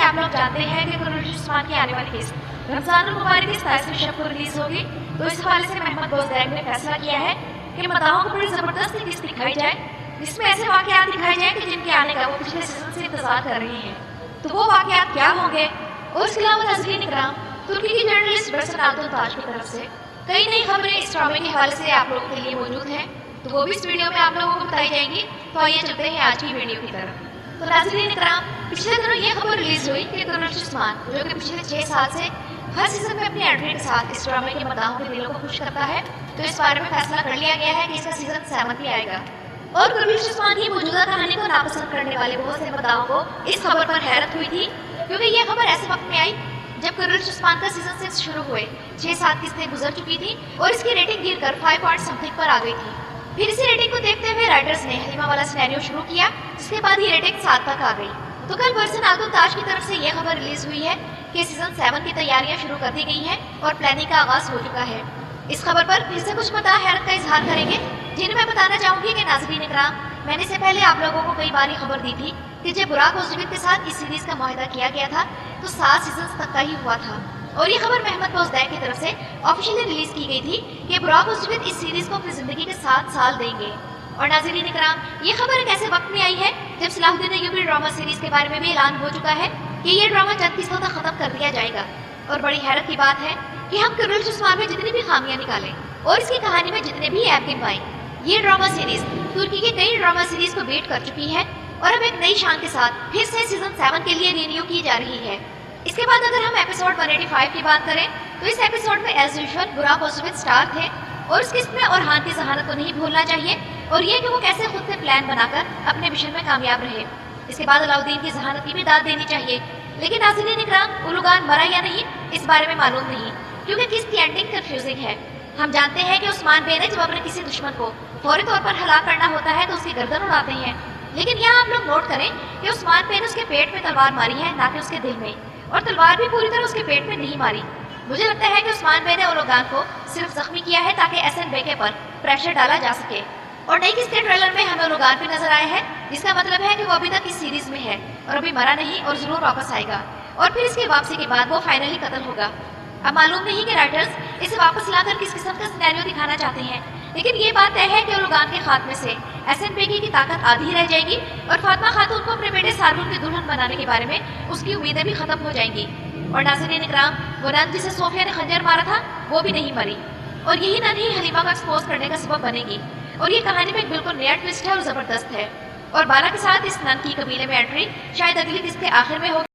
आप लोग जानते हैं कि कुरैशी उस्मान की आने वाली किस्त रमजानुल मुबारक की 27वीं शब को रिलीज होगी। तो इस हवाले से महमद बोजदैक ने फैसला किया है कि मदाहों को बड़ी जबरदस्त किस्त दिखाई जाए, जिसमें ऐसे वाकयात दिखाए जाए कि जिनके आने का वो पिछले सीजन से इंतजार कर रहे हैं। तो वो वाकयात क्या होंगे? और इसके अलावा नाज़रीन इकराम, तुर्की की जर्नलिस्ट बरसन आल्तुन ताज की तरफ से कई नई खबरें इस ड्रामे के हवाले से आप लोगों के लिए मौजूद हैं, तो वो भी इस वीडियो में आप लोगों को बताई जाएंगी। तो आइए चलते हैं आज की वीडियो की तरफ। तो नाज़रीन इकराम, पिछले दिनों ये खबर रिलीज हुई कि कुरैशी उस्मान, जो कि पिछले 6 साल से हर सीजन में अपनी एंट्री के साथ इस ड्रामे के मदाहों के दिलों को खुश करता है, तो इस बारे में फैसला कर लिया गया है कि इसका सीजन 7 भी आएगा। और कुरैशी उस्मान की मौजूदा कहानी को नापसंद करने वाले बहुत से मदाहों को इस खबर पर हैरत हुई थी, क्योंकि ये खबर ऐसे वक्त में आई जब कुरैशी उस्मान का सीजन 6 शुरू हुए 6-7 किस्तें गुजर चुकी थी और इसकी रेटिंग गिरकर 5 पॉइंट समथिंग पर आ गई थी। फिर इसी रेटिंग को देखते हुए राइटर्स ने हलीमा वाला सिनेरियो शुरू किया, जिसके बाद ये रेटिंग 7 तक आ गई। तो कल बरसन आल्तुन ताज की तरफ से यह खबर रिलीज हुई है कि सीजन 7 की तैयारियां शुरू कर दी गई हैं और प्लानिंग का आगाज हो चुका है। इस खबर पर फिर से कुछ मदाह हैरत का इजहार करेंगे, जिन्हें मैं बताना चाहूंगी कि नाज़रीन इकराम, मैंने इससे पहले आप लोगों को कई बार खबर दी थी कि जब बुराक ओज़दविक के साथ इस सीरीज का मुआहदा किया गया था तो 7 सीजन तक का ही हुआ था। और ये खबर महमद बोजदैक की तरफ से ऑफिशियली रिलीज की गई थी कि बुराक ओज़दविक इस सीरीज को अपनी जिंदगी के 7 साल देंगे। और नाज़रीन इकराम, ये खबर एक ऐसे वक्त में आई है जब सलाहुद्दीन अय्यूबी ड्रामा सीरीज के बारे में भी ऐलान हो चुका है कि ये ड्रामा चंद किस्तों तक खत्म कर दिया जाएगा। और बड़ी हैरत की बात है कि हम कुरैशी उस्मान में जितनी भी खामियां निकालें और इसकी कहानी में जितने भी ऐप गिन पाएं, ये ड्रामा सीरीज तुर्की के कई ड्रामा सीरीज को बीट कर चुकी है और अब एक नई शान के साथ फिर से सीजन 7 के लिए रिन्यू की जा रही है। इसके बाद अगर हम एपिसोड 185 की बात करें तो इस एपिसोड में एज यूजुअल बुराक ओज़दविक स्टार थे और इस किस्त में ओरहान की जहानत को नहीं भूलना चाहिए और ये कि वो कैसे खुद से प्लान बनाकर अपने मिशन में कामयाब रहे। इसके बाद अलाउद्दीन की जहानत की भी दाद देनी चाहिए, लेकिन नाज़रीन इकराम, उलुगान मरा या नहीं इस बारे में मालूम नहीं, क्योंकि किस्त की एंडिंग कंफ्यूजिंग है। हम जानते हैं कि उस्मान बे ने जब अपने किसी दुश्मन को फौरी तौर पर हलाक करना होता है तो उसकी गर्दन उड़ाते हैं, लेकिन यहाँ आप लोग नोट करें कि उस्मान बे ने उसके पेट में तलवार मारी है, ना कि उसके दिल में, और तलवार भी पूरी तरह उसके पेट में नहीं मारी। मुझे लगता है कि उस्मान बे ने उलुगान को सिर्फ जख्मी किया है ताकि एहसन बेके पर प्रेशर डाला जा सके। और नई किस्त के ट्रेलर में हमें उलुगान भी नजर आया है, जिसका मतलब है कि वो अभी तक इस सीरीज में है और अभी मरा नहीं और जरूर वापस आएगा और फिर इसकी वापसी के बाद वो फाइनली कत्ल होगा। अब मालूम नहीं कि राइटर्स इसे वापस लाकर किस किस्म का सिनेरियो दिखाना चाहते हैं, लेकिन ये बात तय है कि उलुगान के खात्मे से एहसन बेगी की ताकत आधी रह जाएगी और फातिमा खातून को अपने बेटे सारबुल की दुल्हन बनाने के बारे में उसकी उम्मीदें भी खत्म हो जाएंगी। और नाज़रीन इकराम, वो नन जिसे सोफिया ने खंजर मारा था वो भी नहीं मरी और यही नन ही हलीमा को एक्सपोज करने का सबब बनेगी। और ये कहानी में एक बिल्कुल नया ट्विस्ट है और जबरदस्त है। और बारा के साथ इस नन की कबीले में एंट्री शायद अगली किस्त के आखिर में होगी।